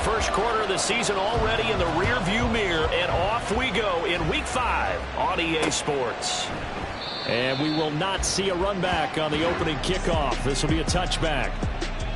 first quarter of the season already in the rearview mirror, and off we go in Week 5 on EA Sports. And we will not see a run back on the opening kickoff. This will be a touchback.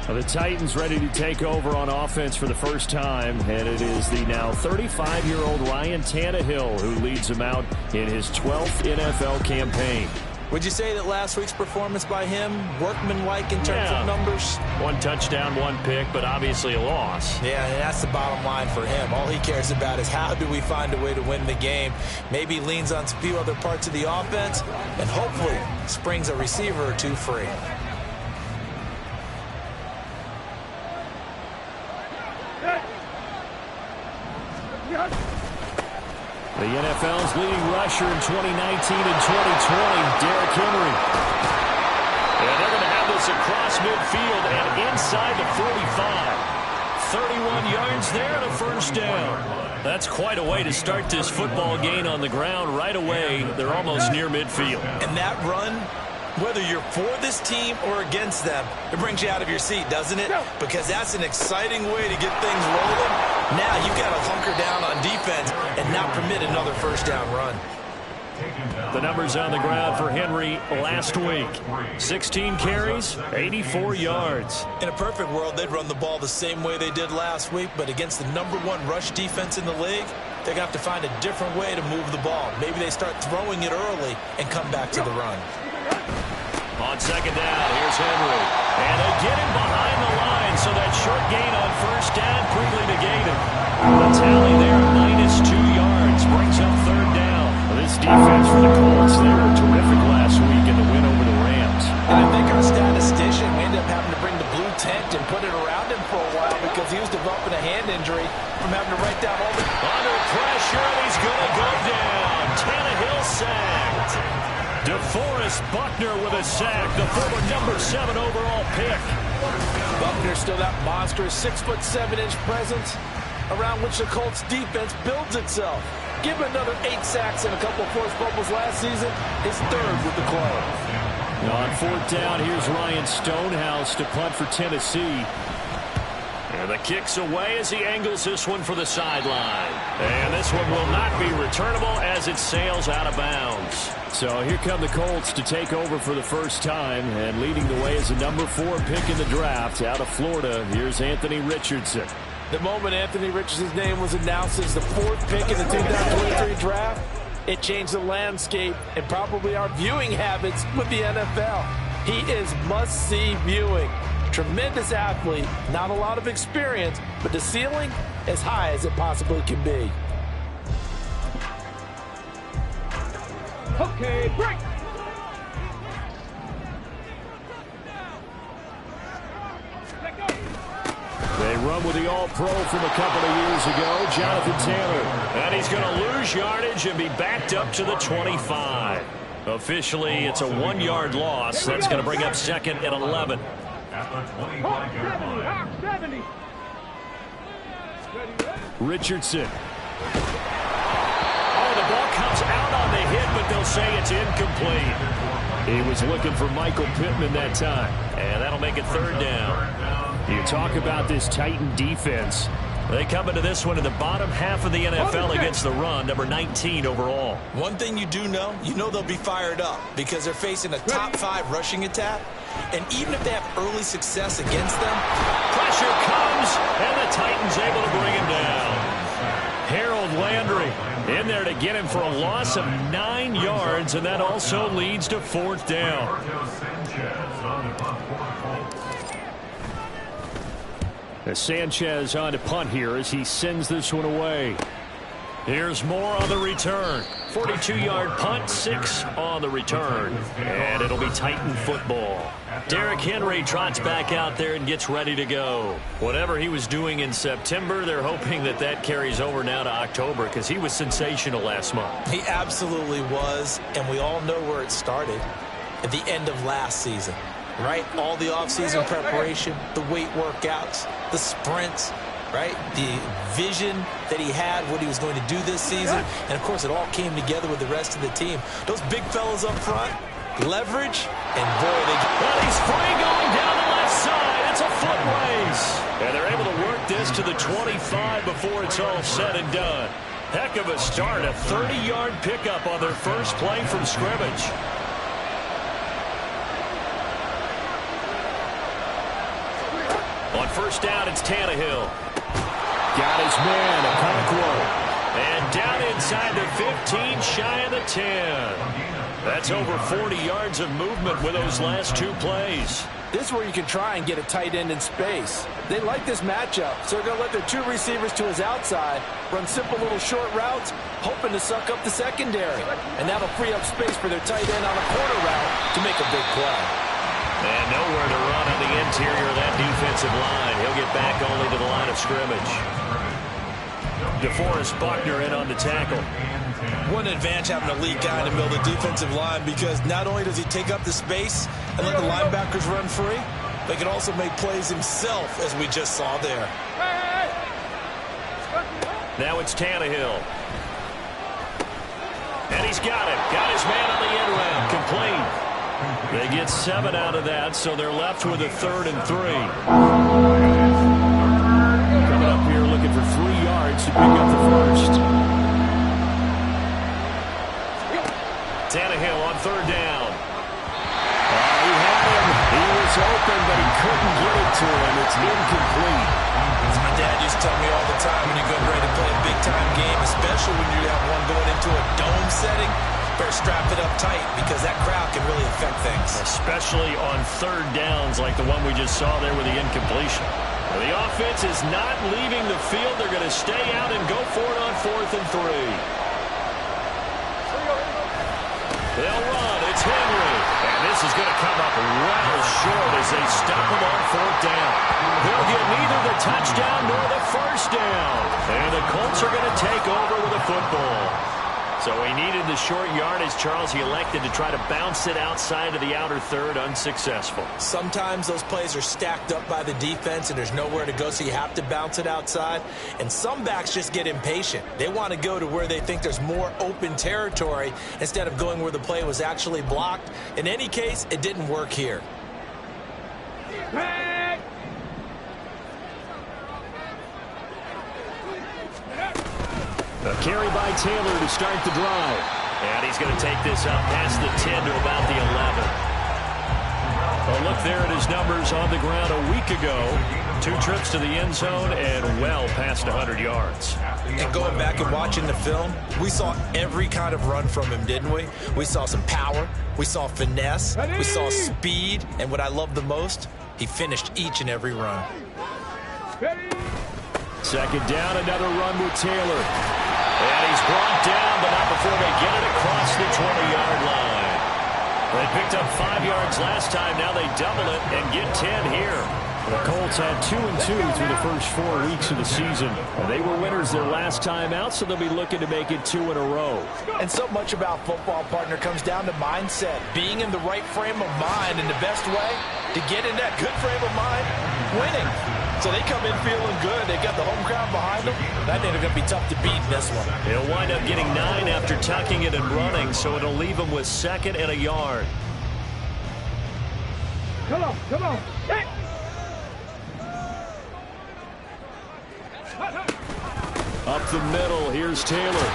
The Titans ready to take over on offense for the first time, and it is the now 35-year-old Ryan Tannehill who leads them out in his 12th NFL campaign. Would you say that last week's performance by him, workmanlike in terms of numbers? 1 touchdown, 1 pick, but obviously a loss. Yeah, and that's the bottom line for him. All he cares about is how do we find a way to win the game. Maybe leans on a few other parts of the offense, and hopefully springs a receiver or two free. The NFL's leading rusher in 2019 and 2020, Derrick Henry. And they're going to have this across midfield and inside the 45. 31 yards there and a first down. That's quite a way to start this football game on the ground right away. They're almost near midfield. And that run, whether you're for this team or against them, it brings you out of your seat, doesn't it? Because that's an exciting way to get things rolling. Now you've got to hunker down on defense and not permit another first down run. The numbers on the ground for Henry last week. 16 carries, 84 yards. In a perfect world, they'd run the ball the same way they did last week, but against the #1 rush defense in the league, they're going to have to find a different way to move the ball. Maybe they start throwing it early and come back to the run. On second down, here's Henry. And they get him behind the line, so that short gain on first down quickly negated. The tally there, -2 yards, brings up third down. This defense for the Colts, they were terrific last week in the win over the Rams. And I think our statistician, we ended up having to bring the blue tent and put it around him for a while because he was developing a hand injury from having to write down all the... Under pressure, and he's going to go down. Tannehill sacked. DeForest Buckner with a sack, the former #7 overall pick. Buckner's still that monstrous 6'7" presence around which the Colts defense builds itself. Give him another 8 sacks and a couple of forced fumbles last season, his 3rd with the club. On 4th down, here's Ryan Stonehouse to punt for Tennessee. And the kick's away as he angles this one for the sideline. And this one will not be returnable as it sails out of bounds. So here come the Colts to take over for the first time, and leading the way is the #4 pick in the draft out of Florida. Here's Anthony Richardson. The moment Anthony Richardson's name was announced as the 4th pick in the 2023 draft, it changed the landscape and probably our viewing habits with the NFL. He is must-see viewing. Tremendous athlete, not a lot of experience, but the ceiling as high as it possibly can be. Okay, break. They run with the All-Pro from a couple of years ago, Jonathan Taylor. And he's going to lose yardage and be backed up to the 25. Officially, it's a 1-yard loss. That's going to bring up 2nd and 11. At the 25-yard line. 70. Richardson. Oh, the ball comes out on the hit, but they'll say it's incomplete. He was looking for Michael Pittman that time. And that'll make it 3rd down. You talk about this Titan defense. They come into this one in the bottom half of the NFL against the run, number 19 overall. One thing you do know, they'll be fired up because they're facing a top 5 rushing attack. And even if they have early success against them, pressure comes, and the Titans able to bring him down. Harold Landry in there to get him for a loss of 9 yards, and that also leads to 4th down. As Sanchez on to punt here as he sends this one away. Here's more on the return. 42-yard punt, 6 on the return. And it'll be Titan football. Derrick Henry trots back out there and gets ready to go. Whatever he was doing in September, they're hoping that that carries over now to October because he was sensational last month. He absolutely was, and we all know where it started at the end of last season. Right? All the offseason preparation, the weight workouts, the sprints, right? The vision that he had, what he was going to do this season. And, of course, it all came together with the rest of the team. Those big fellas up front, leverage, and boy, they... Well, he's free going down the left side. It's a foot race. And they're able to work this pass to the 25 before it's all said and done. Heck of a start, a 30-yard pickup on their first play from scrimmage. On first down, it's Tannehill. Got his man, Okonkwo. And down inside the 15, shy of the 10. That's over 40 yards of movement with those last two plays. This is where you can try and get a tight end in space. They like this matchup, so they're going to let their two receivers to his outside run simple little short routes, hoping to suck up the secondary. And that'll free up space for their tight end on a corner route to make a big play. And nowhere to run on the interior of that defensive line. He'll get back only to the line of scrimmage. DeForest Buckner in on the tackle. One advantage having a lead guy in the middle of the defensive line, because not only does he take up the space and let the linebackers run free, but he can also make plays himself, as we just saw there. Now it's Tannehill. And he's got it. Got his man on the end round. Complete. They get 7 out of that, so they're left with a 3rd and 3. Coming up here looking for 3 yards to pick up the first. Tannehill on 3rd down. He had him. He was open, but he couldn't get it to him. It's incomplete. As my dad used to tell me all the time, when you go ready to play a big-time game, especially when you have one going into a dome setting, better strap it up tight, because that crowd can really affect things. Especially on 3rd downs like the one we just saw there with the incompletion. Well, the offense is not leaving the field. They're going to stay out and go for it on 4th and 3. They'll run. It's Henry. And this is going to come up well short as they stop him on 4th down. They'll get neither the touchdown nor the first down. And the Colts are going to take over with a football. So he needed the short yardage, Charles. He elected to try to bounce it outside of the outer third, unsuccessful. Sometimes those plays are stacked up by the defense and there's nowhere to go, so you have to bounce it outside. And some backs just get impatient. They want to go to where they think there's more open territory instead of going where the play was actually blocked. In any case, it didn't work here. A carry by Taylor to start the drive. And he's going to take this up past the 10 to about the 11. A look there at his numbers on the ground a week ago. 2 trips to the end zone and well past 100 yards. And going back and watching the film, we saw every kind of run from him, didn't we? We saw some power. We saw finesse. We saw speed. And what I love the most, he finished each and every run. Second down, another run with Taylor. And he's brought down, but not before they get it across the 20-yard line. They picked up 5 yards last time. Now they double it and get 10 here. The Colts had 2-2 through the first 4 weeks of the season. And they were winners their last time out, so they'll be looking to make it 2 in a row. And so much about football, partner, comes down to mindset. Being in the right frame of mind, and the best way to get in that good frame of mind, winning. So they come in feeling good. They got the home crowd behind them. That they're going to be tough to beat in this one. He'll wind up getting 9 after tucking it and running, so it'll leave him with 2nd and a yard. Come on, come on. Hey. Up the middle, here's Taylor.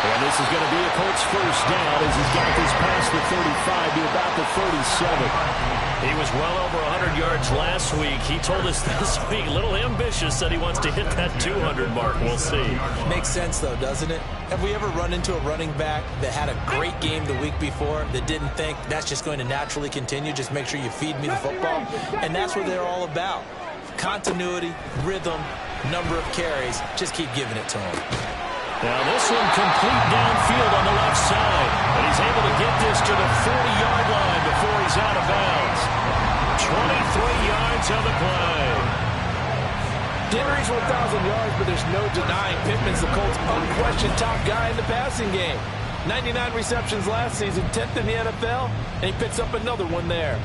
And this is going to be a Colts first down as he's got this past the 35 to about the 37. He was well over 100 yards last week. He told us this week, a little ambitious, that he wants to hit that 200 mark. We'll see. Makes sense, though, doesn't it? Have we ever run into a running back that had a great game the week before that didn't think that's just going to naturally continue? Just make sure you feed me the football. And that's what they're all about. Continuity, rhythm, number of carries. Just keep giving it to him. Now this one complete downfield on the left side. And he's able to get this to the 40-yard line before he's out of bounds. 23 yards on the play. Didn't reach 1,000 yards, but there's no denying Pittman's the Colts' unquestioned top guy in the passing game. 99 receptions last season, 10th in the NFL, and he picks up another one there.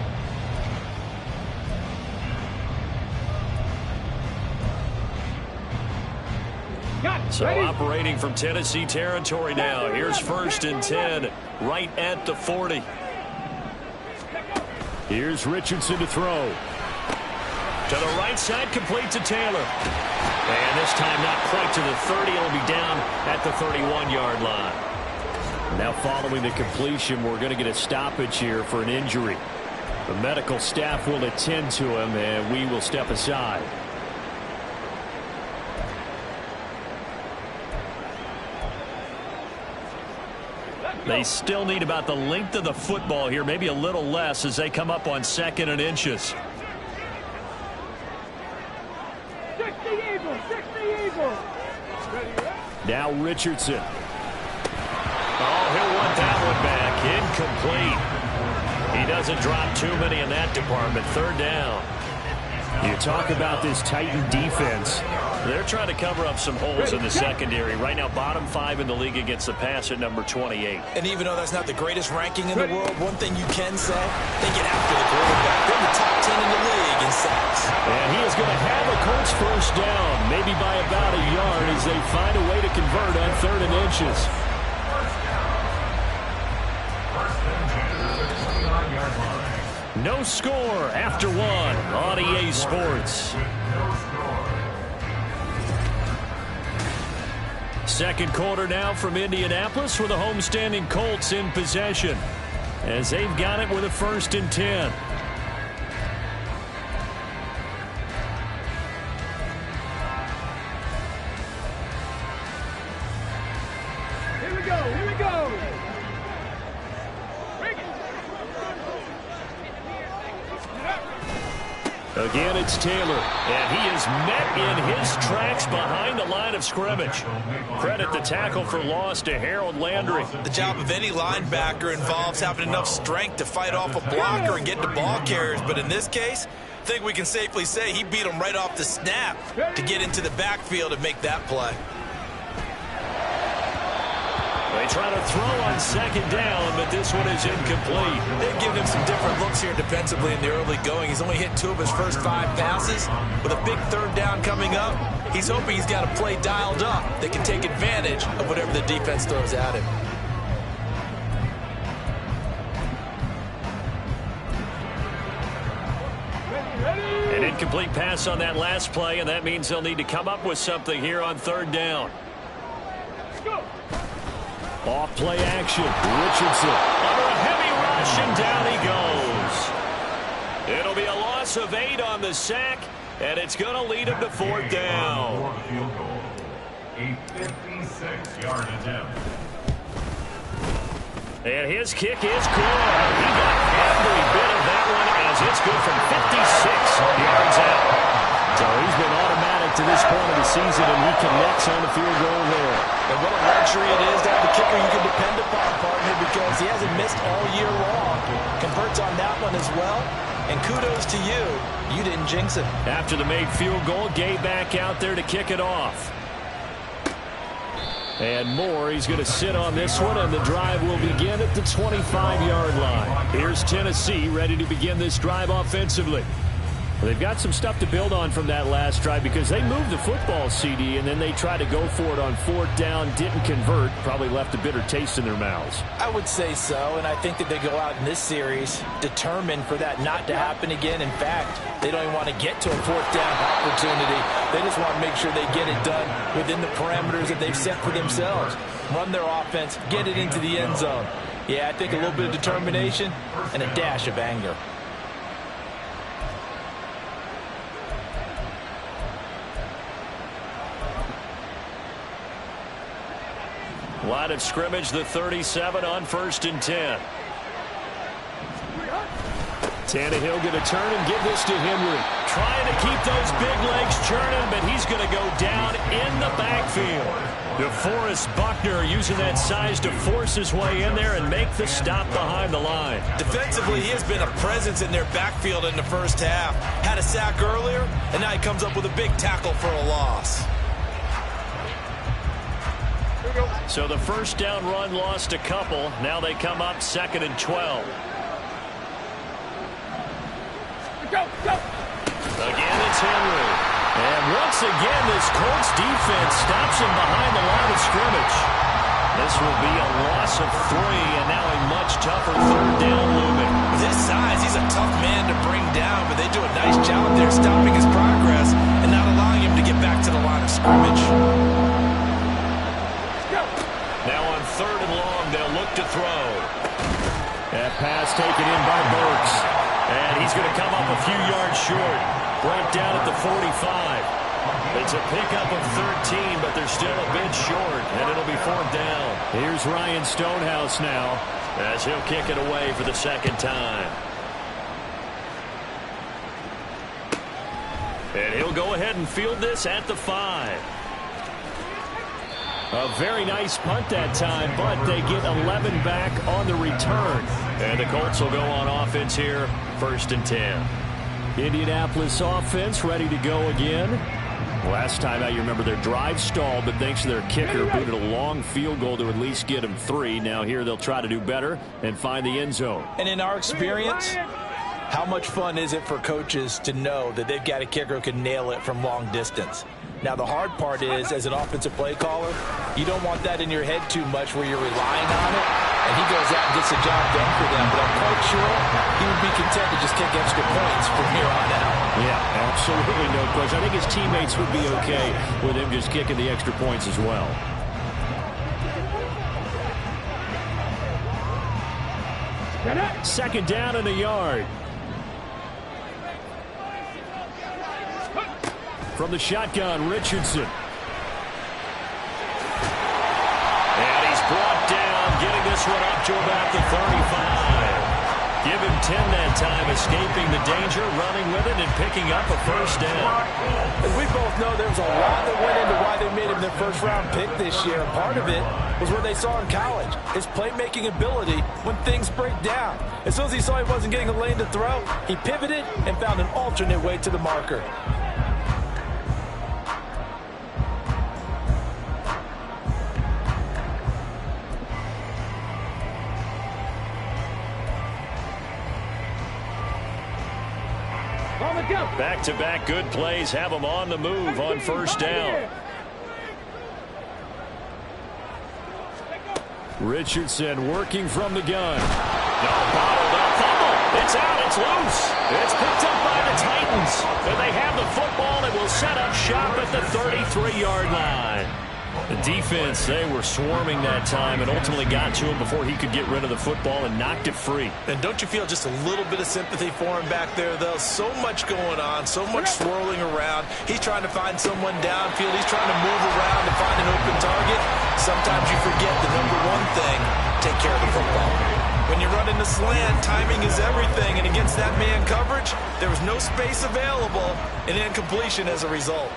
So operating from Tennessee territory now. Here's 1st and 10 right at the 40. Here's Richardson to throw. To the right side, complete to Taylor. And this time not quite to the 30. It'll be down at the 31-yard line. Now following the completion, we're going to get a stoppage here for an injury. The medical staff will attend to him, and we will step aside. They still need about the length of the football here, maybe a little less as they come up on 2nd and inches. 60 Eagles. Now Richardson. Oh, he'll want that one back. Incomplete. He doesn't drop too many in that department. 3rd down. You talk about this Titan defense. They're trying to cover up some holes in the secondary. Right now, bottom 5 in the league against the pass at number 28. And even though that's not the greatest ranking in the world, one thing you can say, they get after the quarterback. They're the top 10 in the league in sacks. And he is going to have a Colts first down, maybe by about a yard as they find a way to convert on 3rd and inches. No score after 1 on EA Sports. Second quarter now from Indianapolis with the homestanding Colts in possession as they've got it with a 1st and 10. Here we go. Again, it's Taylor, and he is met in his tracks behind the line of scrimmage. Credit the tackle for loss to Harold Landry. The job of any linebacker involves having enough strength to fight off a blocker and get to ball carriers, but in this case, I think we can safely say he beat him right off the snap to get into the backfield and make that play. They try to throw on 2nd down, but this one is incomplete. They've given him some different looks here defensively in the early going. He's only hit 2 of his first 5 passes. With a big 3rd down coming up, he's hoping he's got a play dialed up that can take advantage of whatever the defense throws at him. An incomplete pass on that last play, and that means they'll need to come up with something here on 3rd down. Off play action. Richardson. Under a heavy rush, and down he goes. It'll be a loss of 8 on the sack, and it's going to lead him to 4th down. A 56-yard attempt. And his kick is good. He got every bit of that one as it's good from 56 yards out. So he's been automatic to this point of the season, and he connects on the field goal there. And what a luxury it is to have the kicker you can depend upon, partner, because he hasn't missed all year long. Converts on that one as well. And kudos to you. You didn't jinx it. After the made field goal, Gay back out there to kick it off. And Moore, he's going to sit on this one, and the drive will begin at the 25-yard line. Here's Tennessee ready to begin this drive offensively. Well, they've got some stuff to build on from that last drive because they moved the football, CD, and then they tried to go for it on 4th down, didn't convert, probably left a bitter taste in their mouths. I would say so, and I think that they go out in this series determined for that not to happen again. In fact, they don't even want to get to a 4th down opportunity. They just want to make sure they get it done within the parameters that they've set for themselves. Run their offense, get it into the end zone. Yeah, I think a little bit of determination and a dash of anger. Line of scrimmage, the 37 on 1st and 10. Tannehill going to turn and give this to Henry. Trying to keep those big legs churning, but he's going to go down in the backfield. DeForest Buckner using that size to force his way in there and make the stop behind the line. Defensively, he has been a presence in their backfield in the first half. Had a sack earlier, and now he comes up with a big tackle for a loss. So the first down run lost a couple. Now they come up 2nd and 12. Go. Again, it's Henry. And once again, this Colts defense stops him behind the line of scrimmage. This will be a loss of 3, and now a much tougher third down looming. With his size, he's a tough man to bring down, but they do a nice job there stopping his progress and not allowing him to get back to the line of scrimmage. Now on 3rd and long, they'll look to throw. That pass taken in by Burks. And he's going to come up a few yards short. Brought down at the 45. It's a pickup of 13, but they're still a bit short, and it'll be 4th down. Here's Ryan Stonehouse now, as he'll kick it away for the 2nd time. And he'll go ahead and field this at the 5. A very nice punt that time, but they get 11 back on the return. And the Colts will go on offense here, 1st and 10. Indianapolis offense ready to go again. Last time out, you remember their drive stalled, but thanks to their kicker, booted a long field goal to at least get them 3. Now here they'll try to do better and find the end zone. And in our experience, how much fun is it for coaches to know that they've got a kicker who can nail it from long distance? Now, the hard part is, as an offensive play caller, you don't want that in your head too much where you're relying on it, and he goes out and gets the job done for them. But I'm quite sure he would be content to just kick extra points from here on out. Yeah, absolutely no question. I think his teammates would be okay with him just kicking the extra points as well. Second down and a yard. From the shotgun, Richardson. And he's brought down, getting this one up to about the 35. Give him 10 that time, escaping the danger, running with it, and picking up a 1st down. As we both know, there was a lot that went into why they made him their 1st-round pick this year. And part of it was what they saw in college, his playmaking ability when things break down. As soon as he saw he wasn't getting a lane to throw, he pivoted and found an alternate way to the marker. Back-to-back good plays have them on the move on 1st down. Richardson working from the gun. No, bottled up. Fumble. It's out. It's loose. It's picked up by the Titans. And they have the football and will set up shop at the 33-yard line. The defense, they were swarming that time and ultimately got to him before he could get rid of the football and knocked it free. And don't you feel just a little bit of sympathy for him back there, though? So much going on, so much swirling around. He's trying to find someone downfield. He's trying to move around to find an open target. Sometimes you forget the number one thing, take care of the football. When you're running the slant, timing is everything. And against that man coverage, there was no space available and incompletion as a result.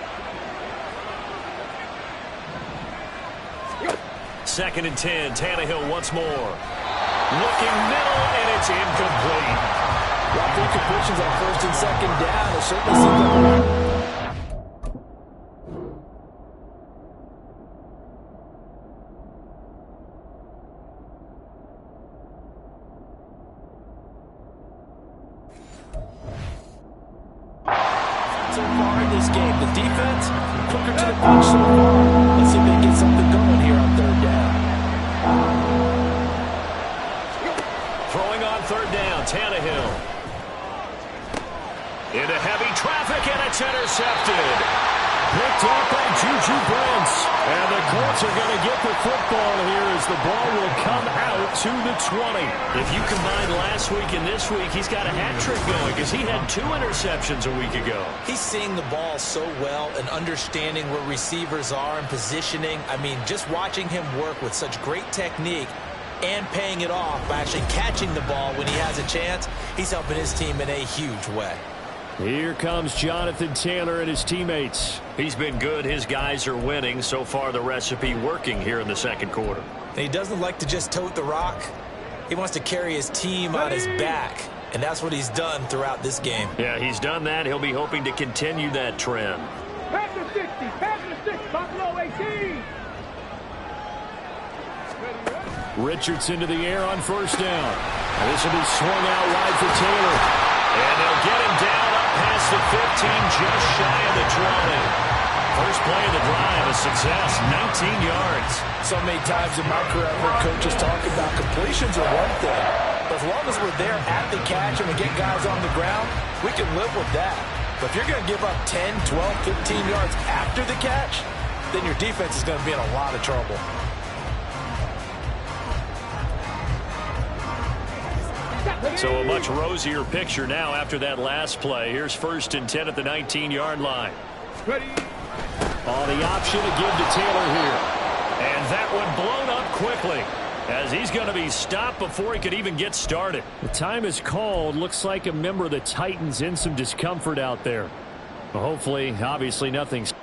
2nd and 10, Tannehill once more. Looking middle, and it's incomplete. Rough incompletions on 1st and 2nd down. It certainly seems like so far in this game, the defense quicker to the punch so far. Let's see if they can get something going here on 3rd down. Throwing on 3rd down, Tannehill. Into heavy traffic, and it's intercepted. Picked off by Juju Brents. And the Colts are going to get the football here as the ball will come out to the 20. If you combine last week and this week, he's got a hat trick going because he had 2 interceptions a week ago. He's seeing the ball so well and understanding where receivers are and positioning. I mean, just watching him work with such great technique and paying it off by actually catching the ball when he has a chance, he's helping his team in a huge way. Here comes Jonathan Taylor and his teammates. He's been good. His guys are winning. So far, the recipe working here in the 2nd quarter. And he doesn't like to just tote the rock. He wants to carry his team on his back. And that's what he's done throughout this game. Yeah, he's done that. He'll be hoping to continue that trend. Pass the 60, pass the 6, Buffalo 18. Richardson to the air on 1st down. And this will be swung out wide for Taylor. And they'll get him down up past the 15, just shy of the 20. First play of the drive, a success, 19 yards. So many times in my career, I've heard coaches talk about completions are one thing. But as long as we're there at the catch and we get guys on the ground, we can live with that. But if you're going to give up 10, 12, 15 yards after the catch, then your defense is going to be in a lot of trouble. So a much rosier picture now after that last play. Here's 1st and 10 at the 19-yard line. Ready. On the option to give to Taylor here. And that one blown up quickly, as he's going to be stopped before he could even get started. The time is called. Looks like a member of the Titans in some discomfort out there. Well, hopefully, obviously, nothing's...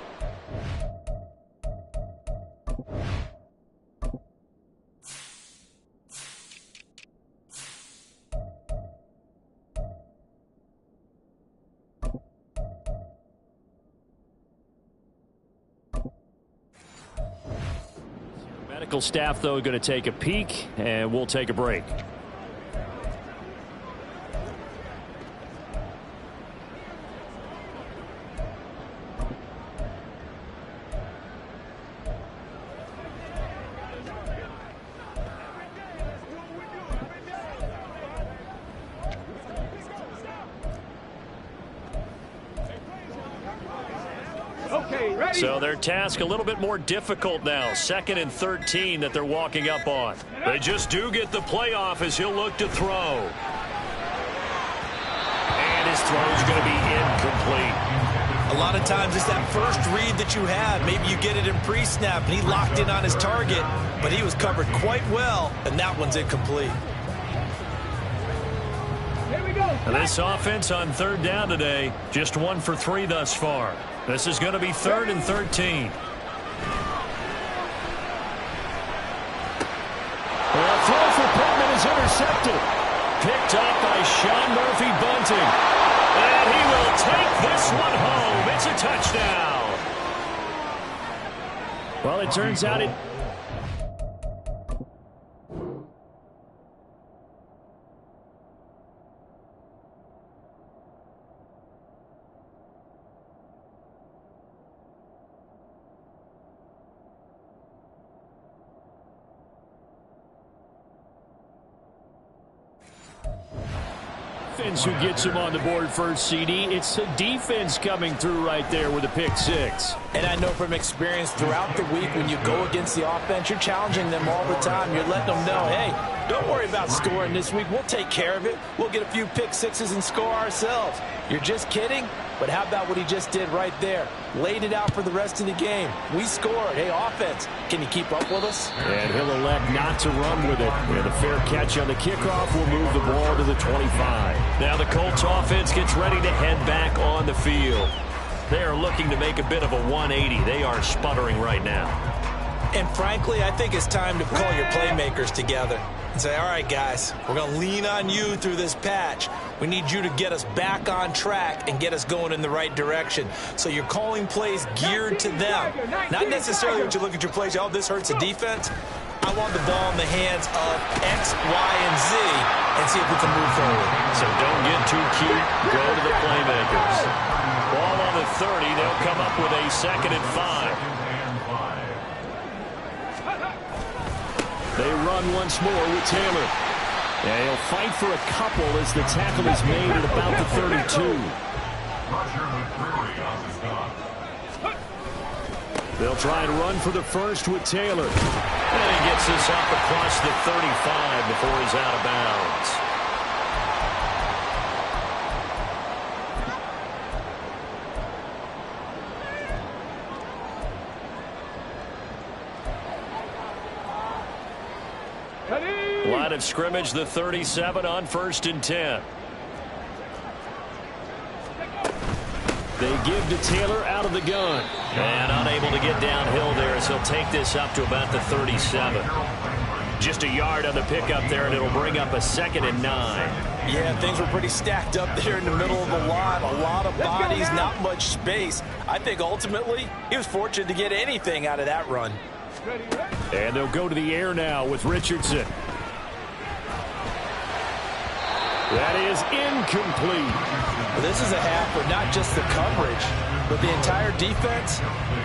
Medical staff, though, going to take a peek, and we'll take a break. Okay, ready. So their task a little bit more difficult now. 2nd and 13 that they're walking up on. They just do get the playoff as he'll look to throw. And his throw's going to be incomplete. A lot of times it's that first read that you have. Maybe you get it in pre-snap, and he locked in on his target, but he was covered quite well, and that one's incomplete. Here we go. And this offense on 3rd down today, just 1 for 3 thus far. This is going to be 3rd and 13. A throw for Pittman is intercepted. Picked up by Sean Murphy-Bunting. And he will take this one home. It's a touchdown. Well, it turns out it... Who gets him on the board first, CD. It's the defense coming through right there with a pick 6. And I know from experience throughout the week, when you go against the offense, you're challenging them all the time. You're letting them know, hey, don't worry about scoring this week. We'll take care of it. We'll get a few pick 6s and score ourselves. You're just kidding? But how about what he just did right there? Laid it out for the rest of the game. We scored. Hey, offense, can you keep up with us? And he'll elect not to run with it. And a fair catch on the kickoff will move the ball to the 25. Now the Colts offense gets ready to head back on the field. They are looking to make a bit of a 180. They are sputtering right now. And frankly, I think it's time to call your playmakers together and say, all right, guys, we're going to lean on you through this patch. We need you to get us back on track and get us going in the right direction. So you're calling plays geared to them. Not necessarily when you look at your plays, oh, this hurts the defense. I want the ball in the hands of X, Y, and Z and see if we can move forward. So don't get too cute. Go to the playmakers. Ball on the 30. They'll come up with a 2nd and 5. They run once more with Taylor. And he'll fight for a couple as the tackle is made at about the 32. They'll try and run for the first with Taylor. And he gets this up across the 35 before he's out of bounds. Line of scrimmage, the 37 on 1st and 10. They give to Taylor out of the gun. And unable to get downhill there as he'll take this up to about the 37. Just a yard on the pickup there, and it'll bring up a 2nd and 9. Yeah, things were pretty stacked up there in the middle of the line. A lot of bodies, not much space. I think ultimately he was fortunate to get anything out of that run. And they'll go to the air now with Richardson. That is incomplete. This is a half where not just the coverage, but the entire defense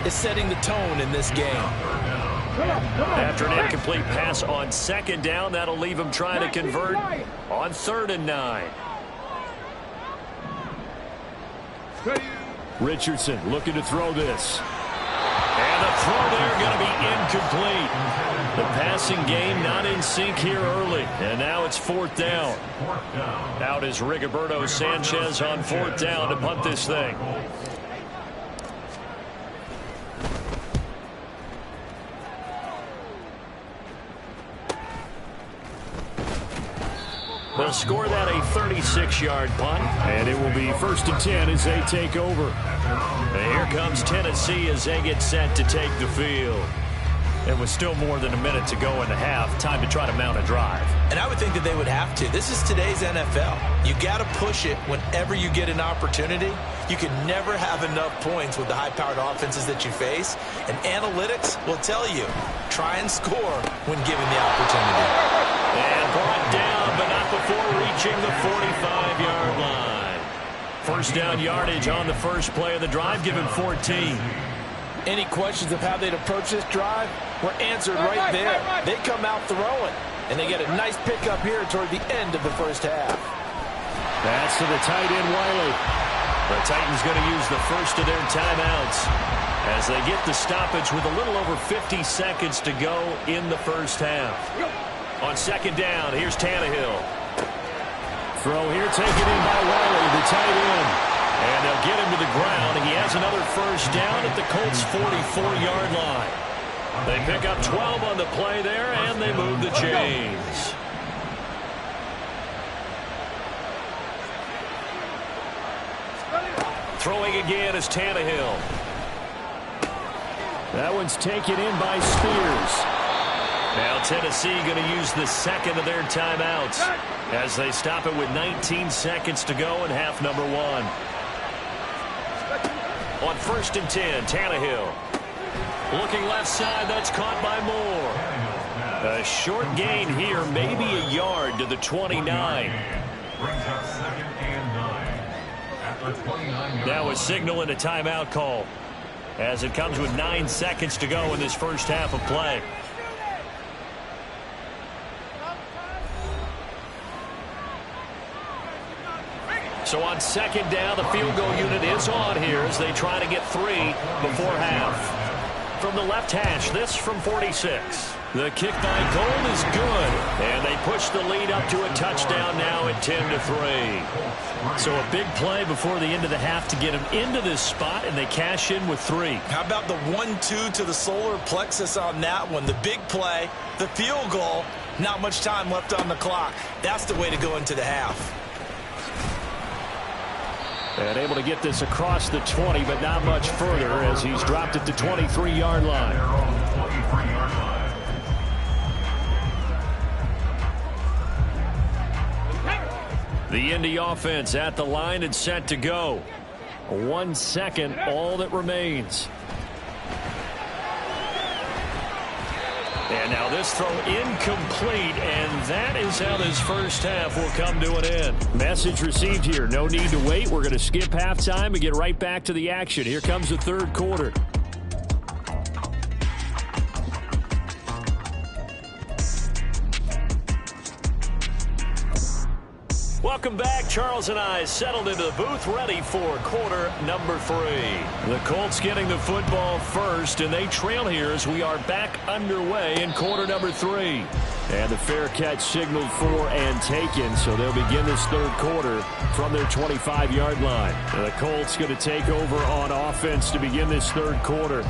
is setting the tone in this game. After an incomplete pass on second down, that'll leave him trying to convert on 3rd and 9. Richardson looking to throw this. And the throw there going to be incomplete. The passing game not in sync here early. And now it's 4th down. Out is Rigoberto Sanchez on 4th down to punt this thing. They'll score that a 36-yard punt. And it will be 1st and 10 as they take over. And here comes Tennessee as they get set to take the field. And with still more than a minute to go in the half, time to try to mount a drive. And I would think that they would have to. This is today's NFL. You got to push it whenever you get an opportunity. You can never have enough points with the high-powered offenses that you face. And analytics will tell you, try and score when given the opportunity. And brought down, but not before reaching the 45-yard line. 1st down yardage on the first play of the drive, given 14. Any questions of how they'd approach this drive were answered right there. They come out throwing, and they get a nice pickup here toward the end of the first half. That's to the tight end, Wiley. The Titans going to use the first of their timeouts as they get the stoppage with a little over 50 seconds to go in the first half. On 2nd down, here's Tannehill. Throw here taken in by Wiley, the tight end. And they'll get him to the ground. He has another 1st down at the Colts' 44-yard line. They pick up 12 on the play there, and they move the chains. Throwing again is Tannehill. That one's taken in by Spears. Now Tennessee going to use the second of their timeouts as they stop it with 19 seconds to go in half number 1. On 1st and 10, Tannehill. Looking left side, that's caught by Moore. A short gain here, maybe a yard to the 29. Now a signal and a timeout call as it comes with 9 seconds to go in this first half of play. So on 2nd down, the field goal unit is on here as they try to get 3 before half. From the left hash, this from 46. The kick by Gold is good, and they push the lead up to a touchdown now at 10-3. So a big play before the end of the half to get them into this spot, and they cash in with 3. How about the 1-2 to the solar plexus on that one? The big play, the field goal, not much time left on the clock. That's the way to go into the half. And able to get this across the 20, but not much further as he's dropped at the 23-yard line. The Indy offense at the line and set to go. 1 second, all that remains. And now this throw incomplete, and that is how this first half will come to an end. Message received here. No need to wait. We're going to skip halftime and get right back to the action. Here comes the 3rd quarter. Welcome back. Charles and I settled into the booth, ready for quarter number 3. The Colts getting the football first, and they trail here as we are back underway in quarter number 3. And the fair catch signaled for and taken, so they'll begin this 3rd quarter from their 25-yard line. And the Colts going to take over on offense to begin this 3rd quarter.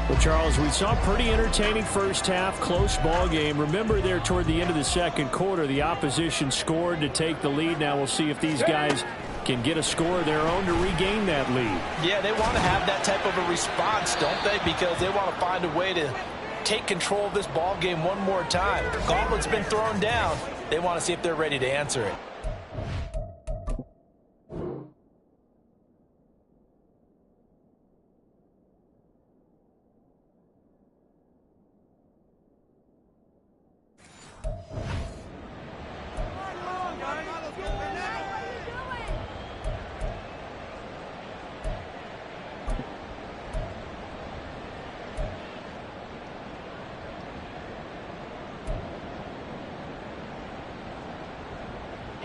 Well, Charles, we saw a pretty entertaining first half, close ball game. Remember there toward the end of the 2nd quarter, the opposition scored to take the lead. Now we'll see if these guys can get a score of their own to regain that lead. Yeah, they want to have that type of a response, don't they? Because they want to find a way to take control of this ball game one more time. Gauntlet's been thrown down. They want to see if they're ready to answer it.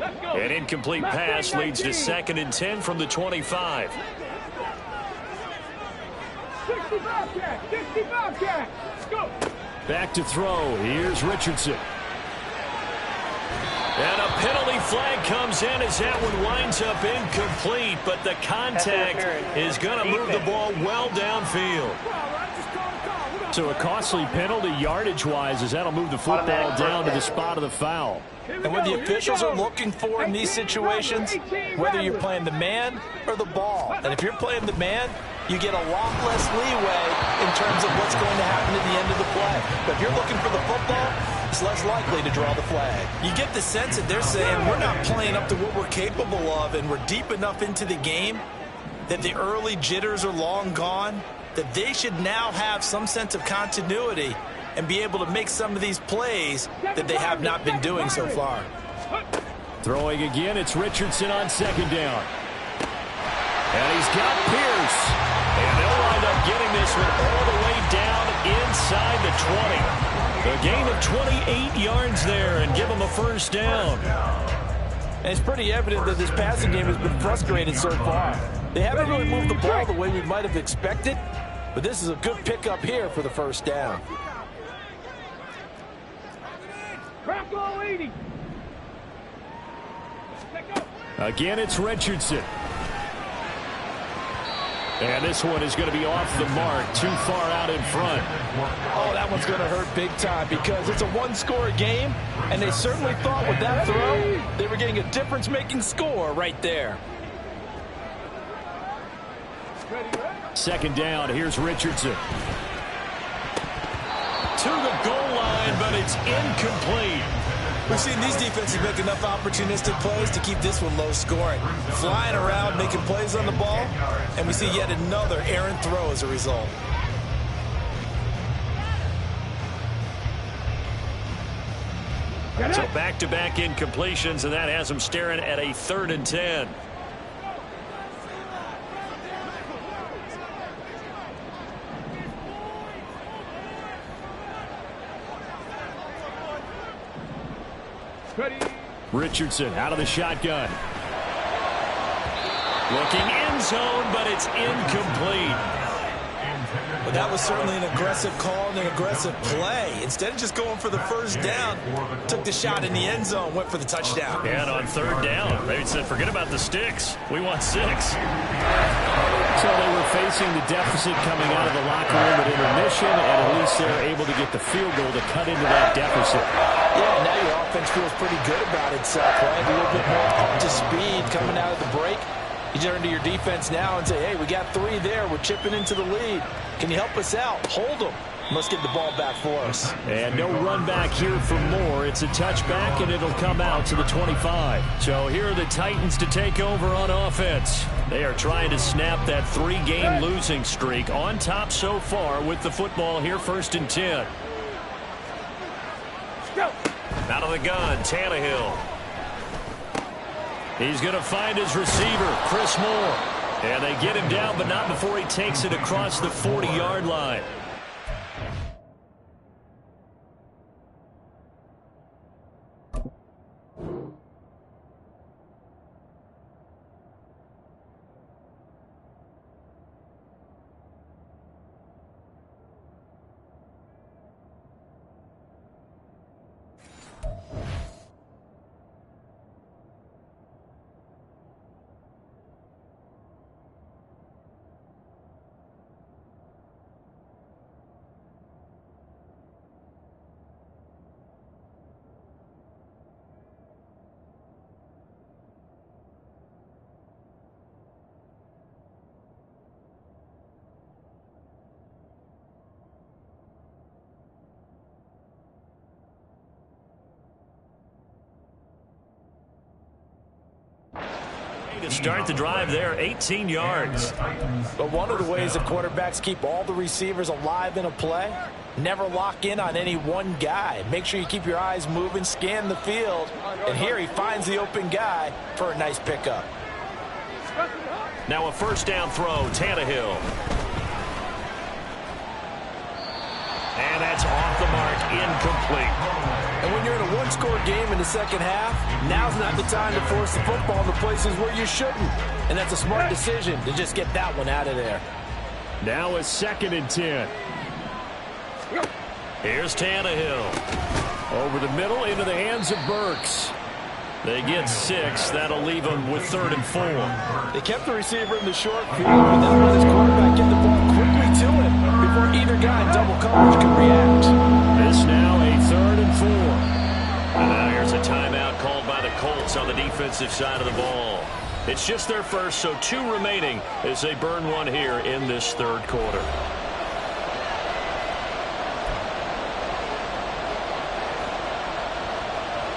An incomplete pass leads to 2nd and 10 from the 25. 65 catch. 65 catch. Let's go. Back to throw. Here's Richardson. And a penalty flag comes in as that one winds up incomplete, but the contact is going to move the ball well downfield. So a costly penalty yardage-wise as that'll move the football down to the spot of the foul. And what the officials are looking for in these situations, whether you're playing the man or the ball, and if you're playing the man, you get a lot less leeway in terms of what's going to happen at the end of the play. But if you're looking for the football, it's less likely to draw the flag. You get the sense that they're saying we're not playing up to what we're capable of, and we're deep enough into the game that the early jitters are long gone, that they should now have some sense of continuity and be able to make some of these plays that they have not been doing so far. Throwing again, it's Richardson on 2nd down. And he's got Pierce. And they'll wind up getting this one all the way down inside the 20. A gain of 28 yards there and give them a 1st down. And it's pretty evident that this passing game has been frustrated so far. They haven't really moved the ball the way we might have expected, but this is a good pickup here for the 1st down. Crack all 80. Again, it's Richardson. And this one is going to be off the mark, too far out in front. Oh, that one's going to hurt big time because it's a one-score game, and they certainly thought with that throw they were getting a difference-making score right there. 2nd down, here's Richardson. To the goal line, but it's incomplete. We've seen these defenses make enough opportunistic plays to keep this one low scoring. Flying around, making plays on the ball, and we see yet another errant throw as a result. So back-to-back incompletions, and that has them staring at a 3rd and 10. Richardson out of the shotgun. Looking end zone, but it's incomplete. But that was certainly an aggressive call and an aggressive play. Instead of just going for the 1st down, took the shot in the end zone, went for the touchdown. And on 3rd down, they said, forget about the sticks. We want 6. So they were facing the deficit coming out of the locker room at intermission, and at least they're able to get the field goal to cut into that deficit. Yeah, now your offense feels pretty good about itself, right? A little bit more up to speed coming out of the break. You turn to your defense now and say, hey, we got 3 there. We're chipping into the lead. Can you help us out? Hold them. Let's get the ball back for us. And no run back here for more. It's a touchback, and it'll come out to the 25. So here are the Titans to take over on offense. They are trying to snap that 3-game losing streak. On top so far with the football here, 1st and 10. Out of the gun, Tannehill. He's going to find his receiver, Chris Moore. And they get him down, but not before he takes it across the 40-yard line. To start the drive there, 18 yards. But one of the ways that quarterbacks keep all the receivers alive in a play, never lock in on any one guy. Make sure you keep your eyes moving, scan the field, and here he finds the open guy for a nice pickup. Now a 1st down throw, Tannehill. And that's off the mark, incomplete. And when you're in a one-score game in the second half, now's not the time to force the football in the places where you shouldn't. And that's a smart decision to just get that one out of there. Now a 2nd and 10. Here's Tannehill. Over the middle into the hands of Burks. They get 6. That'll leave them with 3rd and 4. They kept the receiver in the short field, but that let his quarterback get the ball quickly to him before either guy in double coverage could react. This now a 3rd and 4. And now here's a timeout called by the Colts on the defensive side of the ball. It's just their first, so 2 remaining as they burn one here in this 3rd quarter.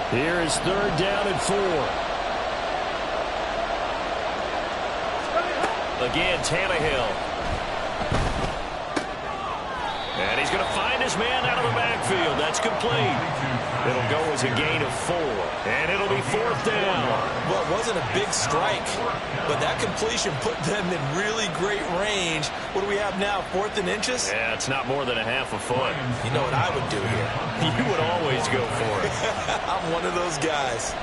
Here is 3rd down and 4. Again, Tannehill. And he's going to find his man out of the backfield. That's complete. It'll go as a gain of 4. And it'll be 4th down. Well, it wasn't a big strike, but that completion put them in really great range. What do we have now, 4th and inches? Yeah, it's not more than a half a foot. You know what I would do here? You would always go for it. I'm one of those guys.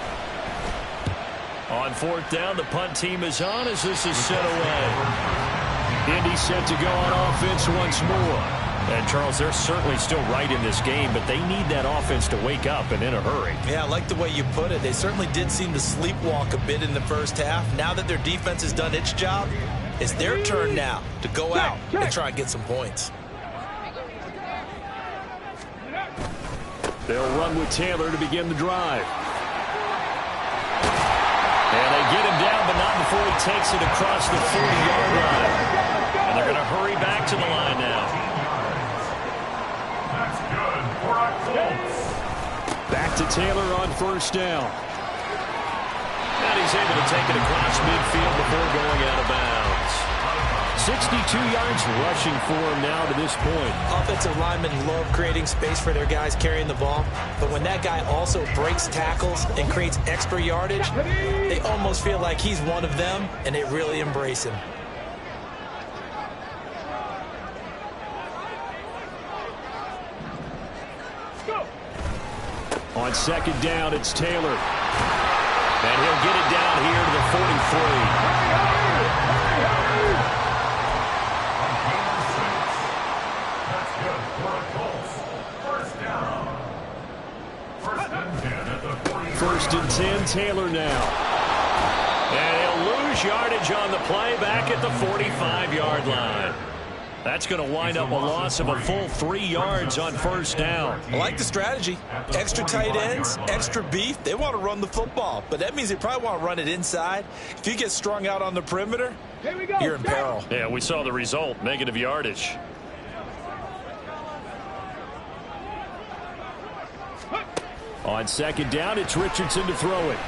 On 4th down, the punt team is on as this is set away. Indy set to go on offense once more. And, Charles, they're certainly still right in this game, but they need that offense to wake up and in a hurry. Yeah, I like the way you put it. They certainly did seem to sleepwalk a bit in the first half. Now that their defense has done its job, it's their turn now to go out and try and get some points. They'll run with Taylor to begin the drive. And they get him down, but not before he takes it across the 40-yard line. And they're going to hurry back to the line now. That's good for a Colts. Back to Taylor on 1st down. And he's able to take it across midfield before going out of bounds. 62 yards rushing for him now to this point. Offensive linemen love creating space for their guys carrying the ball, but when that guy also breaks tackles and creates extra yardage, they almost feel like he's one of them, and they really embrace him. On 2nd down, it's Taylor. And he'll get it down here to the 43. That's good for a Colts. 1st down. 1st and 10 at the 40. 1st and 10, Taylor now. And he'll lose yardage on the play back at the 45-yard line. That's going to wind up a loss of a full 3 yards on 1st down. I like the strategy. Extra tight ends, extra beef. They want to run the football, but that means they probably want to run it inside. If you get strung out on the perimeter, you're in peril. Yeah, we saw the result, negative yardage. On 2nd down, it's Richardson to throw it.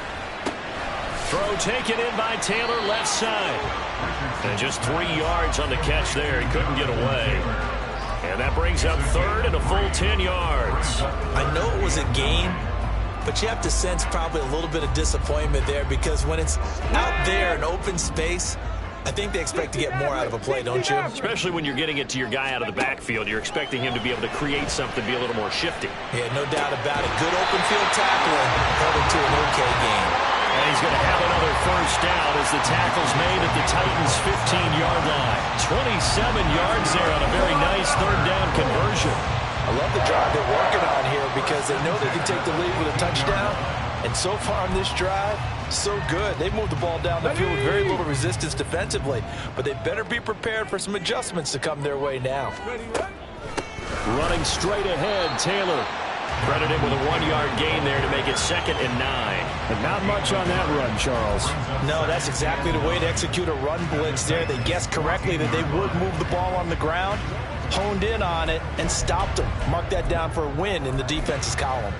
Throw taken in by Taylor, left side. And just 3 yards on the catch there. He couldn't get away. And that brings up 3rd and a full 10 yards. I know it was a gain, but you have to sense probably a little bit of disappointment there because when it's out there in open space, I think they expect to get more out of a play, don't you? Especially when you're getting it to your guy out of the backfield. You're expecting him to be able to create something, be a little more shifty. Yeah, no doubt about it. Good open field tackling held it to an okay game. And he's going to have another 1st down as the tackle's made at the Titans' 15-yard line. 27 yards there on a very nice 3rd down conversion. I love the drive they're working on here because they know they can take the lead with a touchdown. And so far on this drive, so good. They moved the ball down the field with very little resistance defensively. But they better be prepared for some adjustments to come their way now. Running straight ahead, Taylor. Credit him with a 1-yard gain there to make it 2nd and 9. And not much on that run, Charles. No, that's exactly the way to execute a run blitz there. They guessed correctly that they would move the ball on the ground, honed in on it, and stopped them. Mark that down for a win in the defense's column.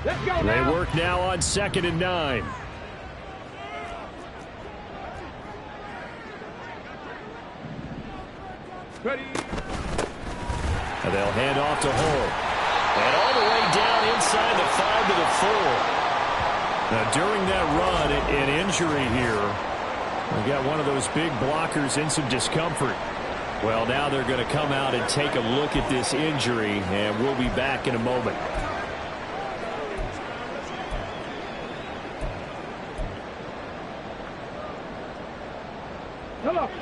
Let's go They now. work now on 2nd and 9. Ready. And they'll hand off to Hull. And all the way down inside the 5 to the 4. Now, during that run, an injury here. We've got one of those big blockers in some discomfort. Well, now they're going to come out and take a look at this injury, and we'll be back in a moment.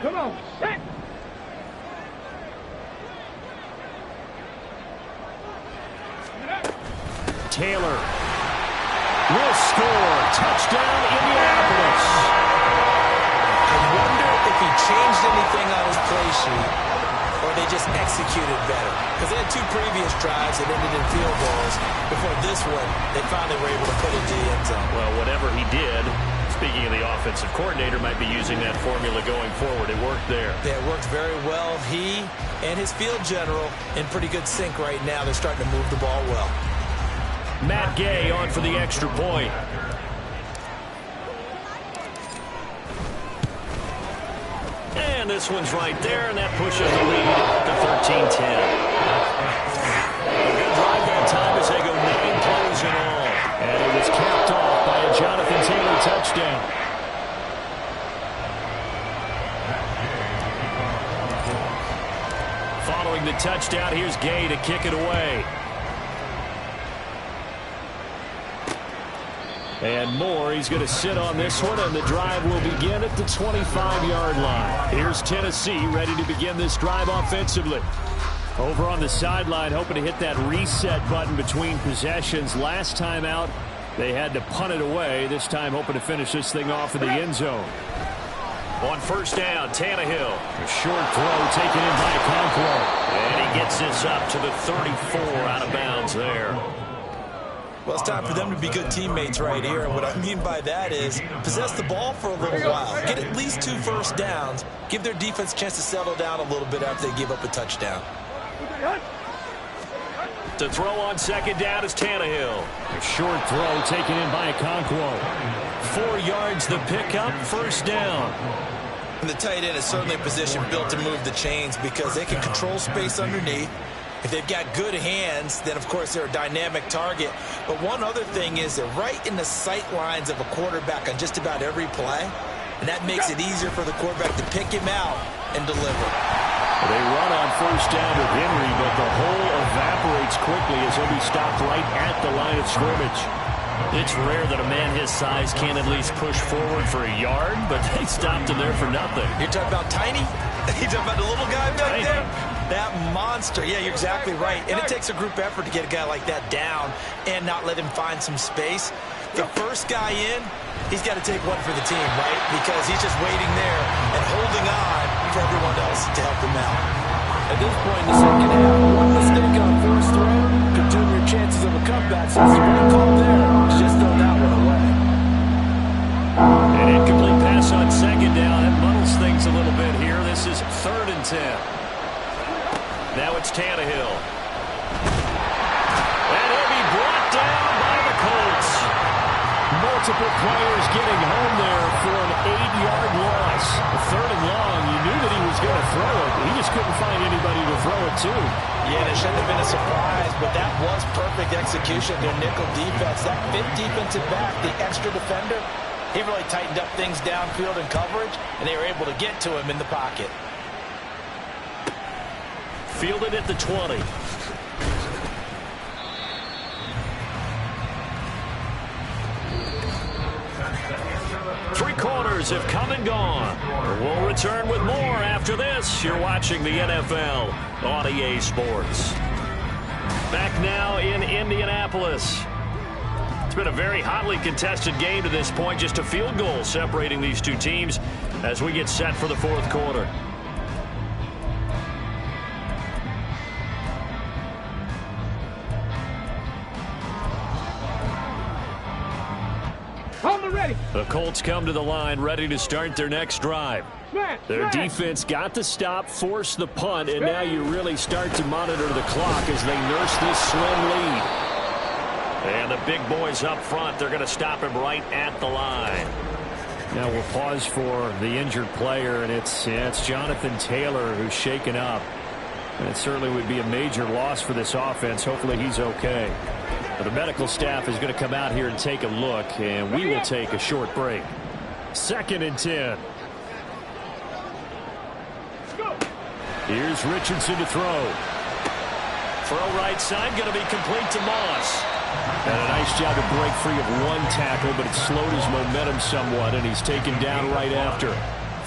Come on, set. Taylor will score. Touchdown, Indianapolis. I wonder if he changed anything on his play sheet or they just executed better. Because they had 2 previous drives that ended in field goals. Before this one, they finally were able to put it into the end zone. Well, whatever he did, speaking of the offensive coordinator, might be using that formula going forward. It worked there. Yeah, it worked very well. He and his field general in pretty good sync right now. They're starting to move the ball well. Matt Gay on for the extra point. And this one's right there, and that pushes the lead to 13-10. A good drive that time as they go 9 plays in all. And it was capped off by a Jonathan Taylor touchdown. Following the touchdown, here's Gay to kick it away. And Moore, he's going to sit on this one, and the drive will begin at the 25-yard line. Here's Tennessee ready to begin this drive offensively. Over on the sideline, hoping to hit that reset button between possessions. Last time out, they had to punt it away. This time hoping to finish this thing off in the end zone. On first down, Tannehill. A short throw taken in by Conquo. And he gets this up to the 34 out of bounds there. Well, it's time for them to be good teammates right here. And what I mean by that is possess the ball for a little while. Get at least 2 first downs. Give their defense a chance to settle down a little bit after they give up a touchdown. To throw on second down is Tannehill. A short throw taken in by Conquo. 4 yards the pickup, first down. And the tight end is certainly a position built to move the chains because they can control space underneath. If they've got good hands, then, of course, they're a dynamic target. But one other thing is they're right in the sight lines of a quarterback on just about every play. And that makes it easier for the quarterback to pick him out and deliver. They run on first down with Henry, but the hole evaporates quickly as he'll be stopped right at the line of scrimmage. It's rare that a man his size can't at least push forward for a yard, but they stopped him there for nothing. You're talking about tiny? You're talking about the little guy back there? That monster. Yeah, you're exactly right. And it takes a group effort to get a guy like that down and not let him find some space. The first guy in, he's got to take one for the team, right? Because he's just waiting there and holding on for everyone else to help him out. At this point in the second half, one mistake on first throw could doom your chances of a comeback. So it's a great call there. Just throw that one away. An incomplete pass on second down. That muddles things a little bit here. This is 3rd and 10. Now it's Tannehill. And he'll be brought down by the Colts. Multiple players getting home there for an 8-yard loss. 3rd and long, you knew that he was going to throw it. He just couldn't find anybody to throw it to. Yeah, and it shouldn't have been a surprise, but that was perfect execution. Their nickel defense, that 5th defensive back, the extra defender, he really tightened up things downfield in coverage, and they were able to get to him in the pocket. Fielded at the 20. Three quarters have come and gone. We'll return with more after this. You're watching the NFL on EA Sports. Back now in Indianapolis. It's been a very hotly contested game to this point. Just a field goal separating these two teams as we get set for the 4th quarter. The Colts come to the line ready to start their next drive. Their defense got the stop, forced the punt, and now you really start to monitor the clock as they nurse this slim lead. And the big boys up front, they're going to stop him right at the line. Now we'll pause for the injured player, and it's Jonathan Taylor who's shaken up. And it certainly would be a major loss for this offense. Hopefully he's okay. The medical staff is going to come out here and take a look, and we will take a short break. 2nd and 10. Here's Richardson to throw. Throw right side, going to be complete to Moss. And a nice job to break free of one tackle, but it slowed his momentum somewhat, and he's taken down right after.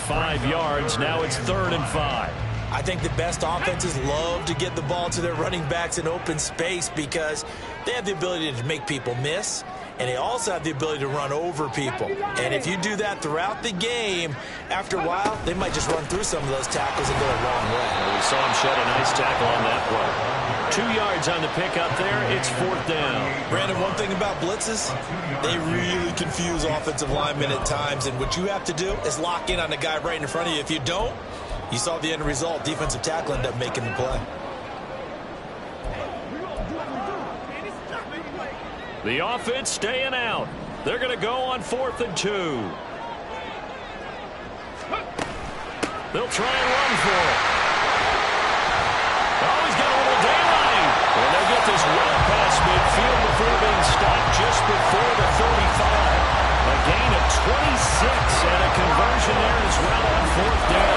5 yards, now it's 3rd and 5. I think the best offenses love to get the ball to their running backs in open space because they have the ability to make people miss, and they also have the ability to run over people. And if you do that throughout the game, after a while, they might just run through some of those tackles and go a long way. We saw him shed a nice tackle on that play. 2 yards on the pickup there. It's 4th down. Brandon, one thing about blitzes, they really confuse offensive linemen at times, and what you have to do is lock in on the guy right in front of you. If you don't, you saw the end result. Defensive tackle ended up making the play. The offense staying out. They're going to go on 4th and 2. They'll try and run for it. Oh, he's got a little daylight. And they'll get this run past midfield before being stopped just before the 35. A gain of 26 and a conversion there as well on 4th down.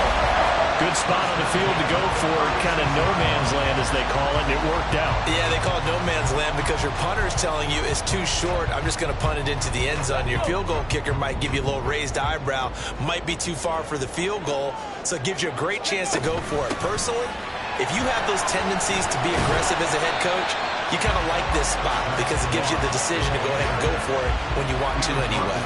Good spot on the field to go for kind of no man's land, as they call it, and it worked out. Yeah, they call it no man's land because your punter is telling you it's too short. I'm just going to punt it into the end zone. Your field goal kicker might give you a little raised eyebrow, might be too far for the field goal, so it gives you a great chance to go for it. Personally, if you have those tendencies to be aggressive as a head coach, you kind of like this spot because it gives you the decision to go ahead and go for it when you want to anyway.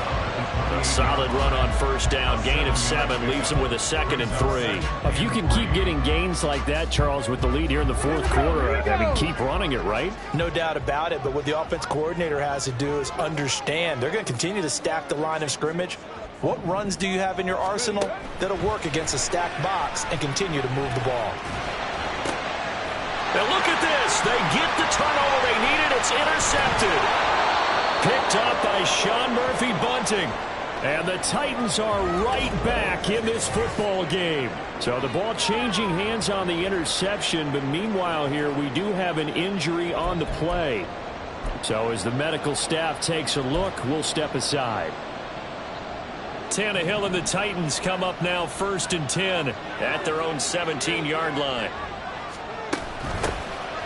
A solid run on 1st down. Gain of 7 leaves him with a 2nd and 3. If you can keep getting gains like that, Charles, with the lead here in the 4th quarter, I mean, keep running it, right? No doubt about it, but what the offense coordinator has to do is understand they're going to continue to stack the line of scrimmage. What runs do you have in your arsenal that'll work against a stacked box and continue to move the ball? And look at this. They get the turnover they needed. It's intercepted. Picked up by Sean Murphy-Bunting. And the Titans are right back in this football game. So the ball changing hands on the interception, but meanwhile here we do have an injury on the play. So as the medical staff takes a look, we'll step aside. Tannehill and the Titans come up now 1st and 10 at their own 17-yard line.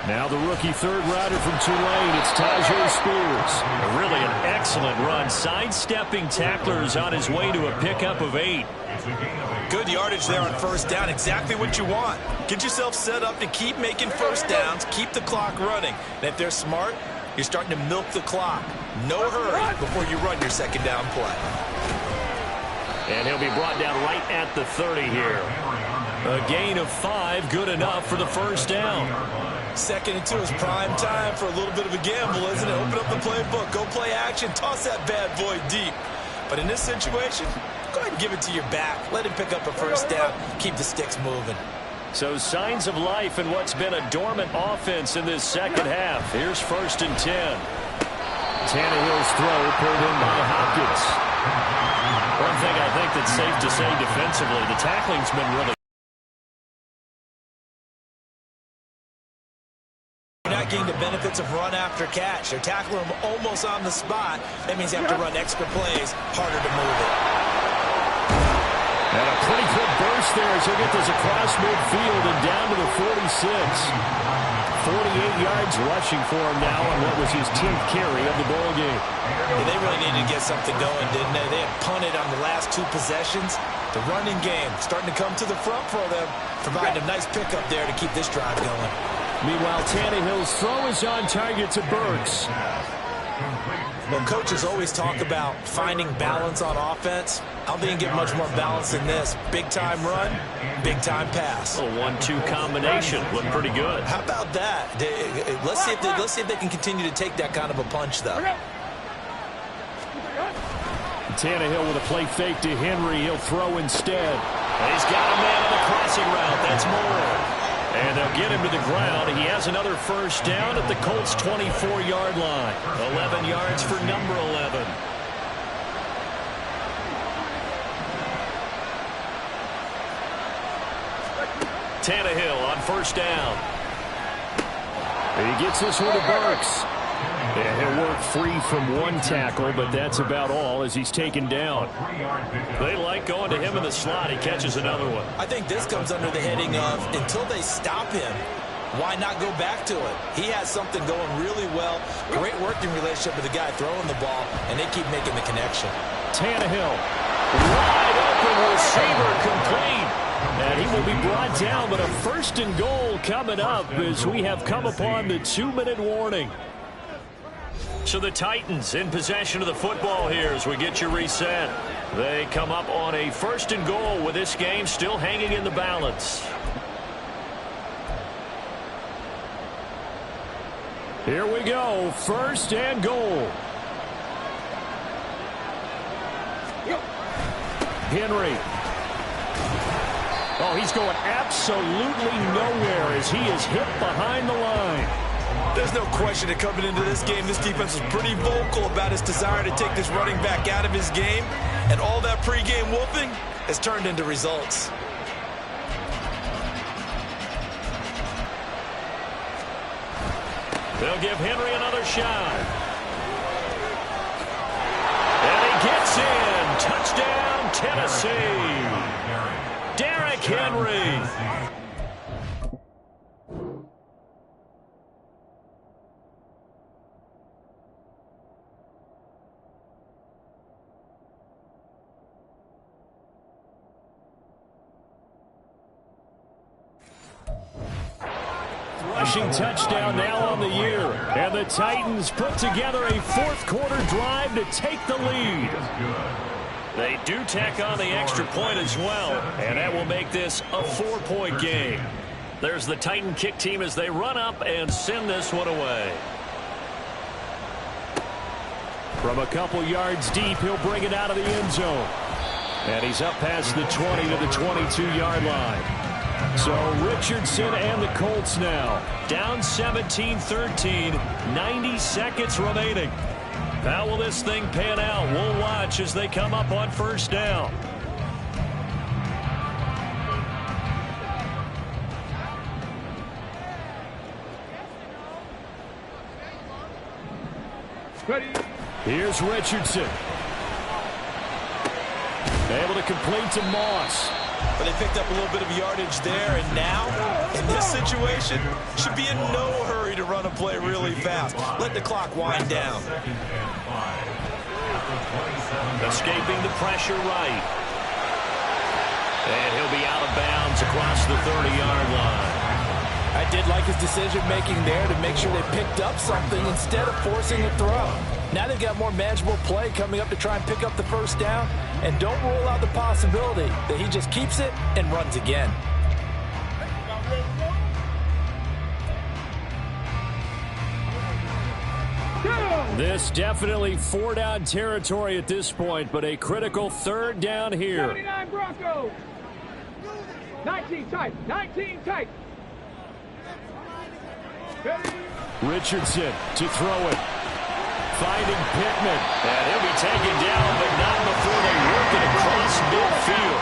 Now the rookie third rounder from Tulane, it's Tyjae Spears. Really an excellent run, sidestepping tacklers on his way to a pickup of 8. Good yardage there on 1st down, exactly what you want. Get yourself set up to keep making 1st downs, keep the clock running. And if they're smart, you're starting to milk the clock. No hurry before you run your 2nd down play. And he'll be brought down right at the 30 here. A gain of 5, good enough for the 1st down. 2nd and 2 is prime time for a little bit of a gamble, isn't it? Open up the playbook, go play action, toss that bad boy deep. But in this situation, go ahead and give it to your back. Let him pick up a 1st down, keep the sticks moving. So signs of life in what's been a dormant offense in this 2nd half. Here's 1st and 10. Tannehill's throw pulled in by Hopkins. One thing I think that's safe to say defensively, the tackling's been really getting the benefits of run after catch. They're tackling him almost on the spot. That means they have to run extra plays, harder to move it. And a pretty quick burst there as he'll get this across midfield and down to the 46. 48 yards rushing for him now on what was his 10th carry of the ball game. Yeah, they really needed to get something going, didn't they? They had punted on the last 2 possessions. The running game starting to come to the front for them, providing a nice pickup there to keep this drive going. Meanwhile, Tannehill's throw is on target to Burks. Well, coaches always talk about finding balance on offense. I don't think you can get much more balance than this. Big-time run, big-time pass. A 1-2 combination. Looked pretty good. How about that? Let's see if they can continue to take that kind of a punch, though. Tannehill with a play fake to Henry. He'll throw instead. He's got a man on the crossing route. That's more. And they'll get him to the ground. He has another 1st down at the Colts' 24-yard line. 11 yards for number 11. Tannehill on 1st down. He gets this one to Burks. And he'll work free from one tackle, but that's about all as he's taken down. They like going to him in the slot. He catches another one. I think this comes under the heading of until they stop him, why not go back to it? He has something going really well. Great working relationship with the guy throwing the ball, and they keep making the connection. Tannehill. Wide open receiver complete. And he will be brought down, but a 1st and goal coming up as we have come upon the 2-minute warning. So the Titans in possession of the football here as we get you reset. They come up on a 1st and goal with this game still hanging in the balance. Here we go, 1st and goal. Henry. Oh, he's going absolutely nowhere as he is hit behind the line. There's no question that coming into this game, this defense was pretty vocal about its desire to take this running back out of his game. And all that pregame wolfing has turned into results. They'll give Henry another shot. And he gets in. Touchdown, Tennessee. Derrick Henry. Rushing touchdown now on the year. And the Titans put together a 4th quarter drive to take the lead. They do tack on the extra point as well, and that will make this a 4-point game. There's the Titan kick team as they run up and send this one away. From a couple yards deep, he'll bring it out of the end zone. And he's up past the 20 to the 22-yard line. So Richardson and the Colts now down 17-13, 90 seconds remaining. How will this thing pan out? We'll watch as they come up on 1st down. Ready. Here's Richardson. Able to complete to Moss. But they picked up a little bit of yardage there, and now, in this situation, should be in no hurry to run a play really fast. Let the clock wind down. Escaping the pressure right. And he'll be out of bounds across the 30-yard line. I did like his decision-making there to make sure they picked up something instead of forcing a throw. Now they've got more manageable play coming up to try and pick up the 1st down. And don't rule out the possibility that he just keeps it and runs again. This definitely 4-down territory at this point, but a critical 3rd down here. 79 Broncos. 19 tight. 19 tight. Richardson to throw it. Finding Pittman. And he'll be taken down, but not before they work it across midfield.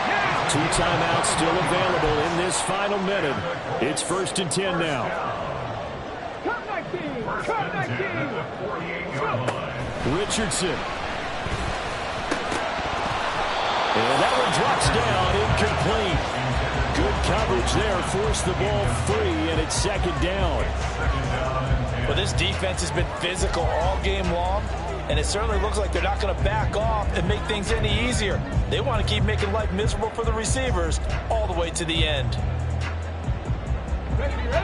2 timeouts still available in this final minute. It's 1st and 10 now. Cut 19. Cut 19. Richardson. And that one drops down, incomplete. Good coverage there, forced the ball free, and it's 2nd down. Well, this defense has been physical all game long, and it certainly looks like they're not going to back off and make things any easier. They want to keep making life miserable for the receivers all the way to the end.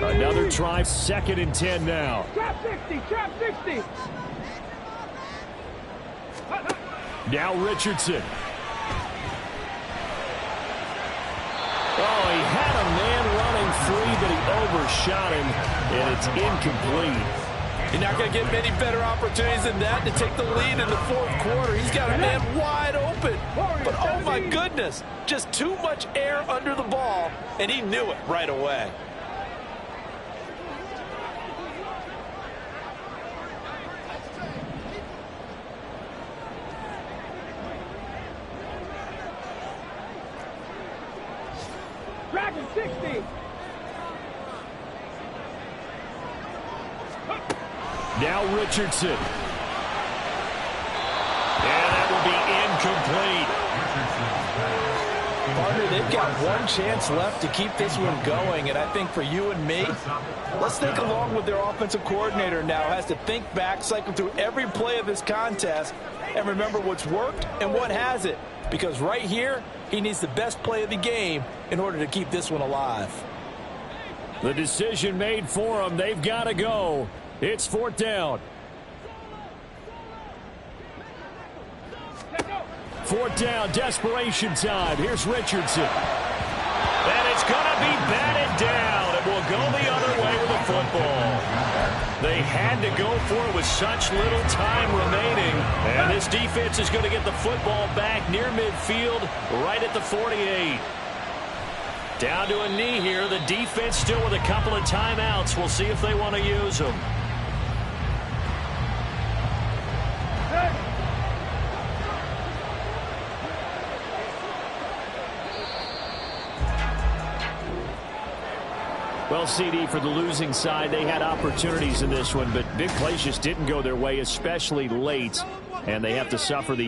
Another try, 2nd and 10 now. Trap 60. Trap 60. Now Richardson. Oh, he had a man running free, but he overshot him, and it's incomplete. You're not going to get many better opportunities than that to take the lead in the 4th quarter. He's got a man wide open. But, oh, my goodness, just too much air under the ball, and he knew it right away. Dragon 60. Now Richardson. And that will be incomplete. Partner, they've got one chance left to keep this one going, and I think for you and me, let's think along with their offensive coordinator now. Has to think back, cycle through every play of this contest, and remember what's worked and what hasn't. Because right here, he needs the best play of the game in order to keep this one alive. The decision made for them. They've got to go. It's 4th down. 4th down, desperation time. Here's Richardson. And it's going to be batted down. It will go the other way with the football. They had to go for it with such little time remaining. And this defense is going to get the football back near midfield, right at the 48. Down to a knee here. The defense still with a couple of timeouts. We'll see if they want to use them. Well, CD, for the losing side, they had opportunities in this one, but big plays just didn't go their way, especially late, and they have to suffer the